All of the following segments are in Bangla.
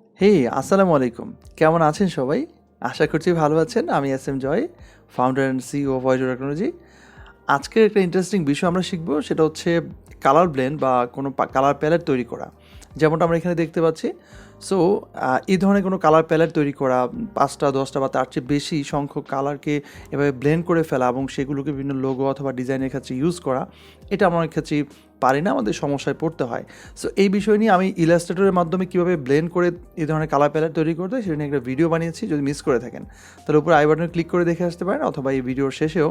আসসালামু আলাইকুম। কেমন আছেন সবাই? আশা করছি ভালো আছেন। আমি S M Joy, founder and CEO of Voice Technology. আজকের একটা ইন্টারেস্টিং বিষয় আমরা শিখব, সেটা হচ্ছে কালার ব্লেন্ড বা কোনো কালার প্যালেট তৈরি করা। যেমনটা আমরা এখানে দেখতে পাচ্ছি। সো এই ধরনের কোনো কালার প্যালেট তৈরি করা, ৫টা ১০টা বা তার চেয়ে বেশি সংখ্যক কালারকে এভাবে ব্লেন্ড করে ফেলা এবং সেগুলোকে বিভিন্ন লোগো অথবা ডিজাইনের ক্ষেত্রে ইউজ করা, এটা আমরা অনেক ক্ষেত্রেই পারি না, আমাদের সমস্যায় পড়তে হয়। সো এই বিষয় নিয়ে আমি ইলাস্ট্রেটরের মাধ্যমে কীভাবে ব্লেন্ড করে এই ধরনের কালার প্যালেট তৈরি করতে হয় সেটা নিয়ে একটা ভিডিও বানিয়েছি। যদি মিস করে থাকেন তাহলে উপরে আই বাটনে ক্লিক করে দেখে আসতে পারেন, অথবা এই ভিডিওর শেষেও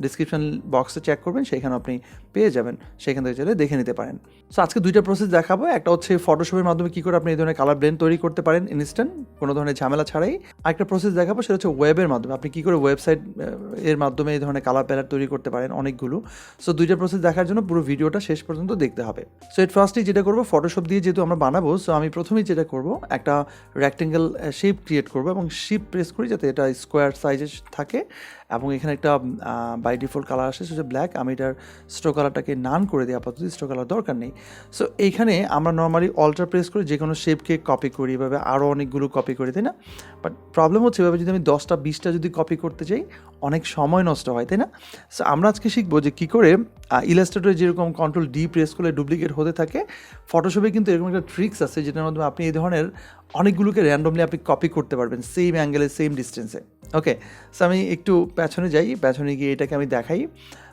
ডিসক্রিপশন বক্সে চেক করবেন, সেখানে আপনি পেয়ে যাবেন, সেখান থেকে চাইলে দেখে নিতে পারেন। সো আজকে দুইটা প্রসেস দেখাবো। একটা হচ্ছে ফটোশপের মাধ্যমে কী করে আপনি এই ধরনের কালার ব্লেন্ড তৈরি করতে পারেন ইনস্ট্যান্ট, কোনো ধরনের ঝামেলা ছাড়াই। আরেকটা প্রসেস দেখাবো, সেটা হচ্ছে ওয়েবের মাধ্যমে আপনি কী করে ওয়েবসাইট এর মাধ্যমে এই ধরনের কালার প্যালেট তৈরি করতে পারেন অনেকগুলো। সো দুইটা প্রসেস দেখার জন্য পুরো ভিডিওটা শেষ পর্যন্ত দেখতে হবে। সো এর ফার্স্টেই যেটা করবো, ফটোশপ দিয়ে যেহেতু আমরা বানাবো, সো আমি প্রথমেই যেটা করবো, একটা রেক্টেঙ্গেল শেপ ক্রিয়েট করবো এবং শিপ প্রেস করি যাতে এটা স্কোয়ার সাইজে থাকে। এবং এখানে একটা বাই ডিফল্ট কালার আসে, সেটা ব্ল্যাক। আমি এটার স্ট্রোক কালারটাকে নান করে দিই, আপাতত স্ট্রোক কালার দরকার নেই। সো এইখানে আমরা নর্মালি অল্টার প্রেস করে যে কোনো শেপকে কপি করি, এভাবে আরও অনেকগুলো কপি করি, তাই না? বাট প্রবলেম হচ্ছে এভাবে যদি আমি 10টা 20টা যদি কপি করতে চাই, অনেক সময় নষ্ট হয়, তাই না? সো আমরা আজকে শিখবো যে কী করে ইলাস্ট্রেটরে যেরকম কন্ট্রোল ডি প্রেস করলে ডুপ্লিকেট হতে থাকে, ফটোশপে কিন্তু এরকম একটা ট্রিক্স আছে যেটার মাধ্যমে আপনি এই ধরনের অনেকগুলোকে র্যান্ডমলি আপনি কপি করতে পারবেন সেম অ্যাঙ্গেলে, সেম ডিস্টেন্সে। ওকে, সো আমি একটু পেছনে যাই, পেছনে গিয়ে এটাকে আমি দেখাই।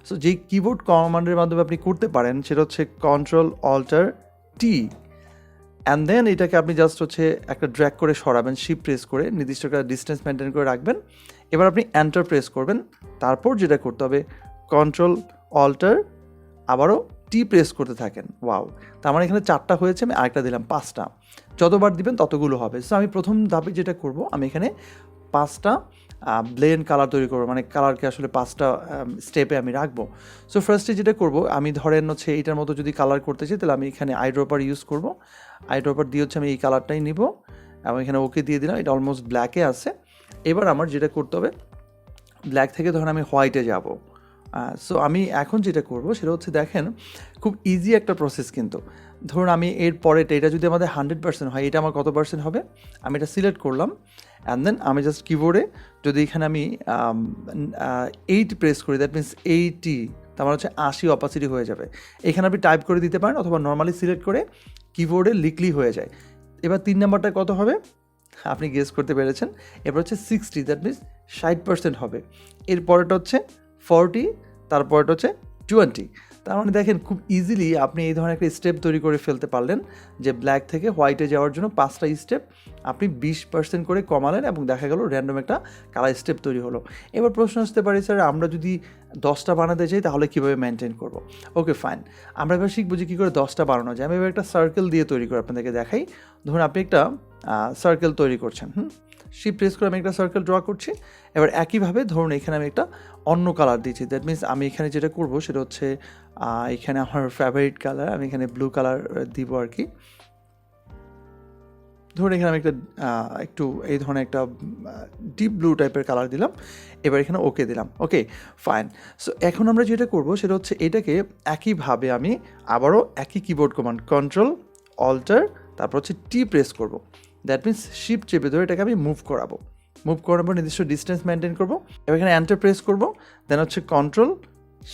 সো যেই কিবোর্ড কমান্ডের মাধ্যমে আপনি করতে পারেন সেটা হচ্ছে control alt T, and then এটাকে আপনি জাস্ট হচ্ছে একটা ড্র্যাগ করে সরাবেন, শিপ প্রেস করে নির্দিষ্ট একটা ডিস্টেন্স মেনটেন করে রাখবেন। এবার আপনি এন্টার প্রেস করবেন। তারপর যেটা করতে হবে, কন্ট্রোল অল্টার আবারও টি প্রেস করতে থাকেন। ওয়াও, তার মানে এখানে 4টা হয়েছে, আমি আরেকটা দিলাম 5টা। যতবার দিবেন ততগুলো হবে। সো আমি প্রথম ধাপে যেটা করব, আমি এখানে 5টা ব্লেন্ড কালার তৈরি করবো, মানে কালারকে আসলে 5টা স্টেপে আমি রাখবো। সো ফার্স্টে যেটা করব, আমি ধরেন হচ্ছে এইটার মতো যদি কালার করতে চাই, তাহলে আমি এখানে আইড্রপার ইউজ করব। আইড্রপার দিয়ে হচ্ছে আমি এই কালারটাই নিব এবং এখানে ওকে দিয়ে দিলাম। এটা অলমোস্ট ব্ল্যাকে আছে। এবার আমার যেটা করতে হবে, ব্ল্যাক থেকে ধরেন আমি হোয়াইটে যাব। সো আমি এখন যেটা করব সেটা হচ্ছে, দেখেন খুব ইজি একটা প্রসেস কিন্তু। ধরুন আমি এর পরেটা, এটা যদি আমাদের 100% হয়, এটা আমার কত পার্সেন্ট হবে, আমি এটা সিলেক্ট করলাম। অ্যান্ড দেন আমি জাস্ট কিবোর্ডে যদি এখানে আমি 8 প্রেস করি, দ্যাট মিনস 80, তার মানে হচ্ছে 80 অপাসিটি হয়ে যাবে। এখানে আপনি টাইপ করে দিতে পারেন, অথবা নর্মালি সিলেক্ট করে কিবোর্ডে লিখলেই হয়ে যায়। এবার 3 নাম্বারটা কত হবে, আপনি গেস করতে পেরেছেন। এবার হচ্ছে 60, দ্যাট মিনস 60% হবে। এর পরেটা হচ্ছে 40, তারপরটা হচ্ছে 20। তার মানে দেখেন খুব ইজিলি আপনি এই ধরনের একটা স্টেপ তৈরি করে ফেলতে পারলেন, যে ব্ল্যাক থেকে হোয়াইটে যাওয়ার জন্য 5টা স্টেপ আপনি 20% করে কমালেন এবং দেখা গেল র্যান্ডম একটা কালার স্টেপ তৈরি হলো। এবার প্রশ্ন আসতে পারে, স্যার আমরা যদি 10টা বানাতে চাই তাহলে কীভাবে মেনটেন করব? ওকে ফাইন, আমরা এবার শিখবো যে কী করে 10টা বানানো যায়। আমি এবার একটা সার্কেল দিয়ে তৈরি করে আপনাদেরকে দেখাই। ধরুন আপনি একটা সার্কেল তৈরি করছেন, শিপ প্রেস করে আমি একটা সার্কেল ড্র করছি। এবার একইভাবে ধরুন এখানে আমি একটা অন্য কালার দিচ্ছি, দ্যাট মিনস আমি এখানে যেটা করব সেটা হচ্ছে, এখানে আমার ফেভারিট কালার, আমি এখানে ব্লু কালার দিব আর কি। ধরুন এখানে আমি একটা একটু এই ধরনের একটা ডিপ ব্লু টাইপের কালার দিলাম। এবার এখানে ওকে দিলাম। Okay fine. সো এখন আমরা যেটা করব সেটা হচ্ছে, এটাকে একইভাবে আমি আবারও একই কিবোর্ড কমান্ড কন্ট্রোল অল্টার তারপর হচ্ছে টি প্রেস করব। দ্যাট মিনস শিফট চেপে ধরে এটাকে আমি মুভ করাবো নির্দিষ্ট ডিস্টেন্স মেনটেন করবো। এবার এখানে এন্টার প্রেস করবো, দেন হচ্ছে control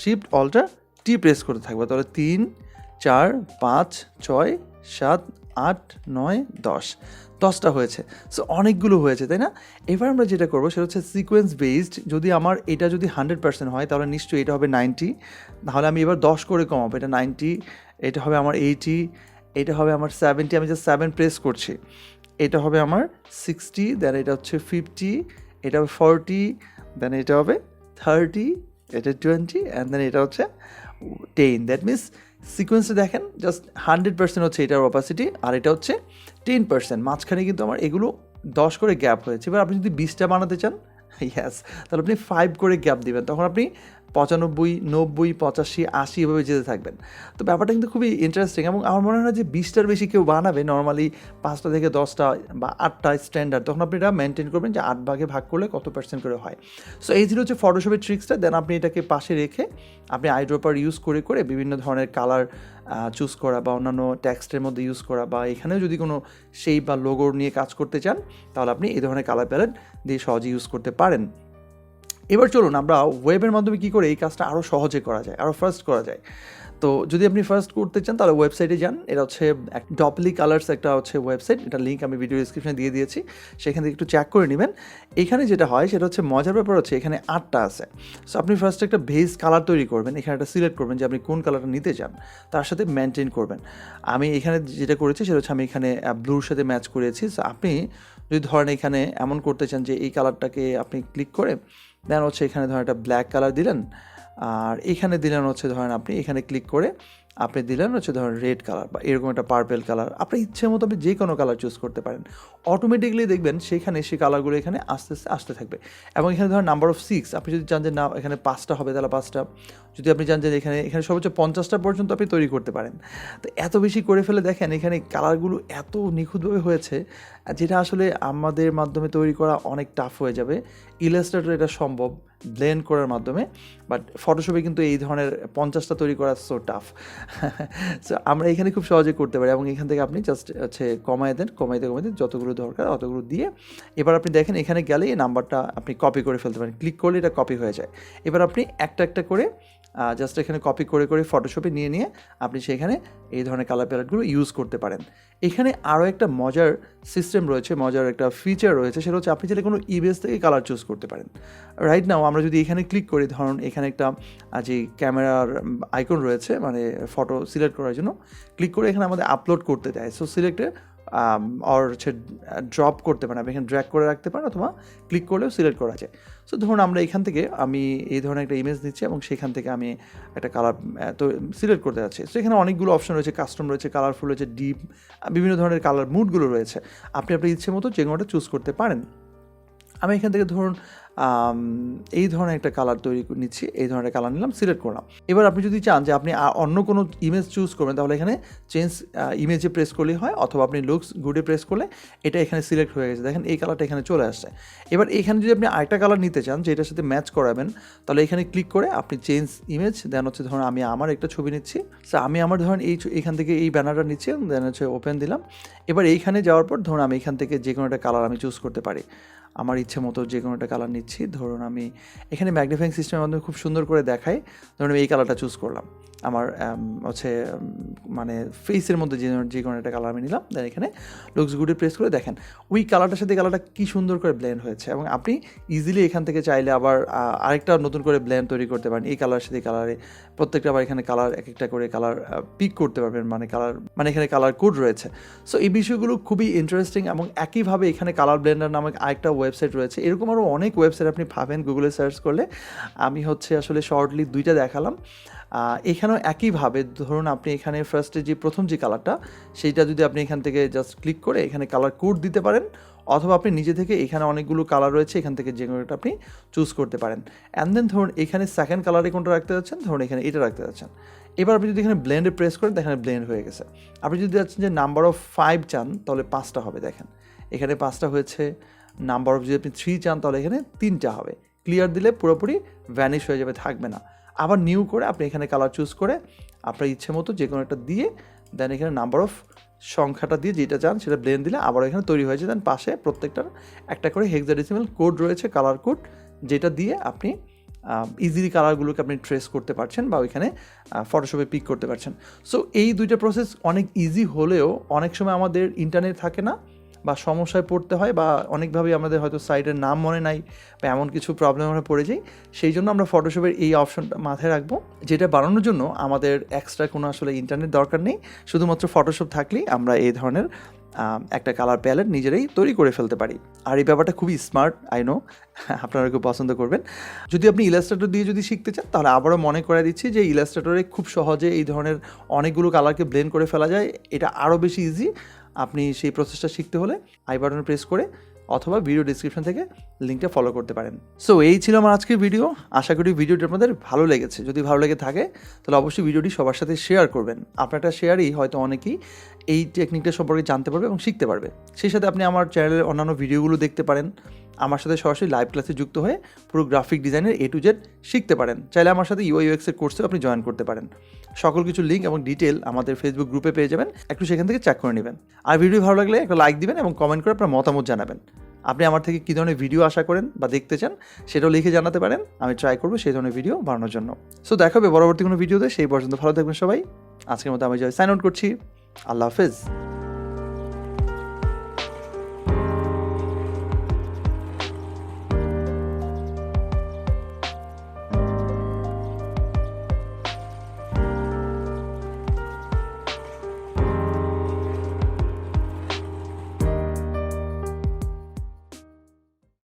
shift alt T press করতে থাকবো। তাহলে 3 4 5 6 7 8 9 10টা হয়েছে। সো অনেকগুলো হয়েছে, তাই না? এবার আমরা যেটা করবো সেটা হচ্ছে সিকোয়েন্স বেসড। যদি আমার এটা যদি 100% হয়, তাহলে নিশ্চয়ই এটা হবে 90। তাহলে আমি এবার 10 করে কমাবো, এটা 90, এটা হবে আমার 80, এটা হবে আমার 70, আমি জাস্ট 7 প্রেস করছি। এটা হবে আমার 60, দেন এটা হচ্ছে 50, এটা হবে 40, দেন এটা হবে 30, এটা 20, অ্যান্ড দেন এটা হচ্ছে 10। দ্যাট মিনস সিকোয়েন্সে দেখেন জাস্ট 100% হচ্ছে এটার অপাসিটি, আর এটা হচ্ছে 10%। মাঝখানে কিন্তু আমার এগুলো 10 করে গ্যাপ হয়েছে। এবার আপনি যদি 20টা বানাতে চান, ইয়াস, তাহলে আপনি 5 করে গ্যাপ দিবেন, তখন আপনি 95, 90, 85, 80 এভাবে যেতে থাকবেন। তো ব্যাপারটা কিন্তু খুবই ইন্টারেস্টিং এবং আমার মনে হয় না যে 20টার বেশি কেউ বানাবে। নর্মালি 5টা থেকে 10টা বা 8টা স্ট্যান্ডার্ড, তখন আপনি এটা মেনটেন করবেন যে 8 ভাগে ভাগ করলে কত % করে হয়। সো এই ছিল হচ্ছে ফটোশপের ট্রিক্সটা। দেন আপনি এটাকে পাশে রেখে আপনি আইড্রপার ইউজ করে করে বিভিন্ন ধরনের কালার চুজ করা বা অন্যান্য টেক্সটের মধ্যে ইউজ করা, বা এখানেও যদি কোনো শেপ বা লোগো নিয়ে কাজ করতে চান তাহলে আপনি এই ধরনের কালার প্যালেট দিয়ে সহজে ইউজ করতে পারেন। এবার চলুন আমরা ওয়েবের মাধ্যমে কী করে এই কাজটা আরও সহজে করা যায়, আরও ফাস্ট করা যায়। তো যদি আপনি ফার্স্ট করতে চান তাহলে ওয়েবসাইটে যান। এটা হচ্ছে ডপলি কালার্স একটা হচ্ছে ওয়েবসাইট, এটা লিঙ্ক আমি ভিডিও ডিসক্রিপশনে দিয়ে দিয়েছি, সেখান থেকে একটু চেক করে নেবেন। এখানে যেটা হয় সেটা হচ্ছে মজার ব্যাপার হচ্ছে এখানে 8টা আছে। সো আপনি ফার্স্ট একটা বেস কালার তৈরি করবেন, এখানে একটা সিলেক্ট করবেন যে আপনি কোন কালারটা নিতে চান, তার সাথে মেনটেন করবেন। আমি এখানে যেটা করেছি সেটা হচ্ছে আমি এখানে ব্লুর সাথে ম্যাচ করেছি। সো আপনি যদি ধরেন এখানে এমন করতে চান যে এই কালারটাকে আপনি ক্লিক করে দেন হচ্ছে এখানে ধরেন একটা ব্ল্যাক কালার দিলেন, আর এখানে দিলেন হচ্ছে ধরেন আপনি এখানে ক্লিক করে আপনি দিলেন হচ্ছে ধরেন রেড কালার বা এরকম একটা পার্পেল কালার, আপনার ইচ্ছে মতো আপনি যে কোনো কালার চুজ করতে পারেন। অটোমেটিকলি দেখবেন সেখানে সেই কালারগুলো এখানে আস্তে আস্তে আসতে থাকবে। এবং এখানে ধরেন নাম্বার অফ 6, আপনি যদি চান যে না এখানে 5টা হবে তাহলে 5টা, যদি আপনি চান যে এখানে সর্বোচ্চ 50টা পর্যন্ত আপনি তৈরি করতে পারেন। তো এত বেশি করে ফেলে দেখেন এখানে কালারগুলো এত নিখুঁতভাবে হয়েছে, যেটা আসলে আমাদের মাধ্যমে তৈরি করা অনেক টাফ হয়ে যাবে। ইলাস্ট্রেটর এটা সম্ভব ব্লেন্ড করার মাধ্যমে, বাট ফটোশপে কিন্তু এই ধরনের 50টা তৈরি করা সো টাফ। সো আমরা এখানে খুব সহজে করতে পারি এবং এখান থেকে আপনি জাস্ট হচ্ছে কমায় দেন, কমাইতে যতগুলো দরকার অতগুলো দিয়ে এবার আপনি দেখেন এখানে গেলে এই নাম্বারটা আপনি কপি করে ফেলতে পারেন। ক্লিক করলে এটা কপি হয়ে যায়। এবার আপনি একটা একটা করে জাস্ট এখানে কপি করে করে ফটোশপে নিয়ে নিয়ে আপনি সেখানে এই ধরনের কালার প্যালেটগুলো ইউজ করতে পারেন। এখানে আরও একটা মজার সিস্টেম রয়েছে, মজার একটা ফিচার রয়েছে, সেটা হচ্ছে আপনি চাইলে কোনো ইমেজ থেকে কালার চুজ করতে পারেন। রাইট নাও আমরা যদি এখানে ক্লিক করি, ধরুন এখানে একটা যে ক্যামেরার আইকন রয়েছে মানে ফটো সিলেক্ট করার জন্য, ক্লিক করে এখানে আমাদের আপলোড করতে দেয়। সো সিলেক্টে আর হচ্ছে ড্রপ করতে পারেন, আপনি এখানে ড্র্যাগ করে রাখতে পারেন অথবা ক্লিক করলেও সিলেক্ট করা যায়। সো ধরুন আমরা এখান থেকে আমি এই ধরনের একটা ইমেজ নিচ্ছি এবং সেখান থেকে আমি একটা কালার তো সিলেক্ট করতে যাচ্ছি। সো এখানে অনেকগুলো অপশন রয়েছে, কাস্টম রয়েছে, কালারফুল রয়েছে, ডিপ, বিভিন্ন ধরনের কালার মুডগুলো রয়েছে। আপনি আপনার ইচ্ছে মতো যে কোনোটা চুজ করতে পারেন। আমি এখান থেকে ধরুন এই ধরনের একটা কালার তৈরি নিচ্ছি, এই ধরনের কালার নিলাম, সিলেক্ট করলাম। এবার আপনি যদি চান যে আপনি অন্য কোনো ইমেজ চুজ করবেন তাহলে এখানে চেঞ্জ ইমেজে প্রেস করলেই হয়, অথবা আপনি লুকস গুডে প্রেস করলে এটা এখানে সিলেক্ট হয়ে গেছে। দেখেন এই কালারটা এখানে চলে আসছে। এবার এখানে যদি আপনি আরেকটা কালার নিতে চান যে এটার সাথে ম্যাচ করাবেন, তাহলে এখানে ক্লিক করে আপনি চেঞ্জ ইমেজ, দেন হচ্ছে ধরুন আমি আমার একটা ছবি নিচ্ছি। সো আমি আমার ধরুন এইখান থেকে এই ব্যানারটা নিচ্ছি, দেন হচ্ছে ওপেন দিলাম। এবার এইখানে যাওয়ার পর ধরুন আমি এখান থেকে যে কোনো একটা কালার আমি চুজ করতে পারি, আমার ইচ্ছে মতো যে কোনো একটা কালার নিচ্ছি। ধরুন আমি এখানে ম্যাগনিফাইং সিস্টেমের মাধ্যমে খুব সুন্দর করে দেখাই, ধরুন আমি এই কালারটা চুজ করলাম, আমার হচ্ছে মানে ফেসের মধ্যে যে কোনো একটা কালার আমি নিলাম, দেন এখানে লুকস গুডে প্রেস করে দেখেন ওই কালারটার সাথে কালারটা কী সুন্দর করে ব্লেন্ড হয়েছে। এবং আপনি ইজিলি এখান থেকে চাইলে আবার আরেকটা নতুন করে ব্লেন্ড তৈরি করতে পারেন এই কালারের সাথে কালারে, প্রত্যেকটা আবার এখানে কালার এক একটা করে কালার পিক করতে পারবেন, মানে এখানে কালার কোড রয়েছে। সো এই বিষয়গুলো খুবই ইন্টারেস্টিং। এবং একইভাবে এখানে কালার ব্লেন্ডার নামক আরেকটা ওয়েবসাইট রয়েছে, এরকম আরও অনেক ওয়েবসাইট আপনি পাবেন গুগলে সার্চ করলে। আমি হচ্ছে আসলে শর্টলি 2টা দেখালাম। এখানেও একইভাবে ধরুন আপনি এখানে ফার্স্টে যে প্রথম যে কালারটা সেইটা যদি আপনি এখান থেকে জাস্ট ক্লিক করে এখানে কালার কোড দিতে পারেন, অথবা আপনি নিজে থেকে এখানে অনেকগুলো কালার রয়েছে এখান থেকে যে কোনোটা আপনি চুজ করতে পারেন। অ্যান্ড দেন ধরুন এখানে সেকেন্ড কালারে কোনটা রাখতে যাচ্ছেন, ধরুন এখানে এটা রাখতে যাচ্ছেন। এবার আপনি যদি এখানে ব্লেন্ডে প্রেস করেন দেখেন ব্লেন্ড হয়ে গেছে। আপনি যদি যাচ্ছেন যে নাম্বার অফ 5 চান তাহলে 5টা হবে, দেখেন এখানে 5টা হয়েছে। নাম্বার অফ যদি আপনি 3 চান তাহলে এখানে 3টা হবে। ক্লিয়ার দিলে পুরোপুরি ভ্যানিশ হয়ে যাবে, থাকবে না। আবার নিউ করে আপনি এখানে কালার চুজ করে আপনার ইচ্ছে মতো যে কোনো একটা দিয়ে দেন এখানে নাম্বার অফ সংখ্যাটা দিয়ে যেটা চান সেটা ব্লেন্ড দিলে আবার এখানে তৈরি হয়েছে। দেন পাশে প্রত্যেকটার একটা করে হেক্সাডেসিমাল কোড রয়েছে, কালার কোড, যেটা দিয়ে আপনি ইজিলি কালারগুলোকে আপনি ট্রেস করতে পারছেন বা ওইখানে ফটোশপে পিক করতে পারছেন। সো এই দুইটা প্রসেস অনেক ইজি হলেও অনেক সময় আমাদের ইন্টারনেট থাকে না বা সমস্যায় পড়তে হয়, বা অনেকভাবেই আমাদের হয়তো সাইটের নাম মনে নাই বা এমন কিছু প্রবলেম আমরা পড়ে যাই। সেই জন্য আমরা ফটোশপের এই অপশনটা মাথায় রাখবো, যেটা বানানোর জন্য আমাদের এক্সট্রা কোনো আসলে ইন্টারনেট দরকার নেই। শুধুমাত্র ফটোশপ থাকলেই আমরা এই ধরনের একটা কালার প্যালেট নিজেরাই তৈরি করে ফেলতে পারি। আর এই ব্যাপারটা খুবই স্মার্ট, আই নো আপনারা খুব পছন্দ করবেন। যদি আপনি ইলাস্ট্রেটর দিয়ে যদি শিখতে চান তাহলে আবারও মনে করে দিচ্ছি যে ইলাস্ট্রেটরে খুব সহজে এই ধরনের অনেকগুলো কালারকে ব্লেন্ড করে ফেলা যায়। এটা আরও বেশি ইজি। আপনি সেই প্রসেসটা শিখতে হলে আই বাটনে প্রেস করে অথবা ভিডিও ডিসক্রিপশন থেকে লিঙ্কটা ফলো করতে পারেন। সো এই ছিল আমার আজকের ভিডিও। আশা করি ভিডিওটি আপনাদের ভালো লেগেছে। যদি ভালো লেগে থাকে তাহলে অবশ্যই ভিডিওটি সবার সাথে শেয়ার করবেন। আপনার একটা শেয়ারই হয়তো অনেকেই এই টেকনিকটা সম্পর্কে জানতে পারবে এবং শিখতে পারবে। সেই সাথে আপনি আমার চ্যানেলের অন্যান্য ভিডিওগুলো দেখতে পারেন। আমার সাথে সরাসরি লাইভ ক্লাসে যুক্ত হয়ে পুরো গ্রাফিক ডিজাইনের A to Z শিখতে পারেন। চাইলে আমার সাথে UI UX এর কোর্সেও আপনি জয়েন করতে পারেন। সকল কিছু লিঙ্ক এবং ডিটেল আমাদের ফেসবুক গ্রুপে পেয়ে যাবেন, একটু সেখান থেকে চেক করে নেবেন। আর ভিডিও ভালো লাগলে একটা লাইক দিবেন এবং কমেন্ট করে আপনার মতামত জানাবেন। আপনি আমার থেকে কী ধরনের ভিডিও আশা করেন বা দেখতে চান সেটাও লিখে জানাতে পারেন। আমি ট্রাই করবো সেই ধরনের ভিডিও বানানোর জন্য। সো দেখা হবে পরবর্তী কোনো ভিডিওতে। সেই পর্যন্ত ভালো থাকবেন সবাই। আজকের মতো আমি জয় সাইন আউট করছি। আল্লাহ হাফেজ।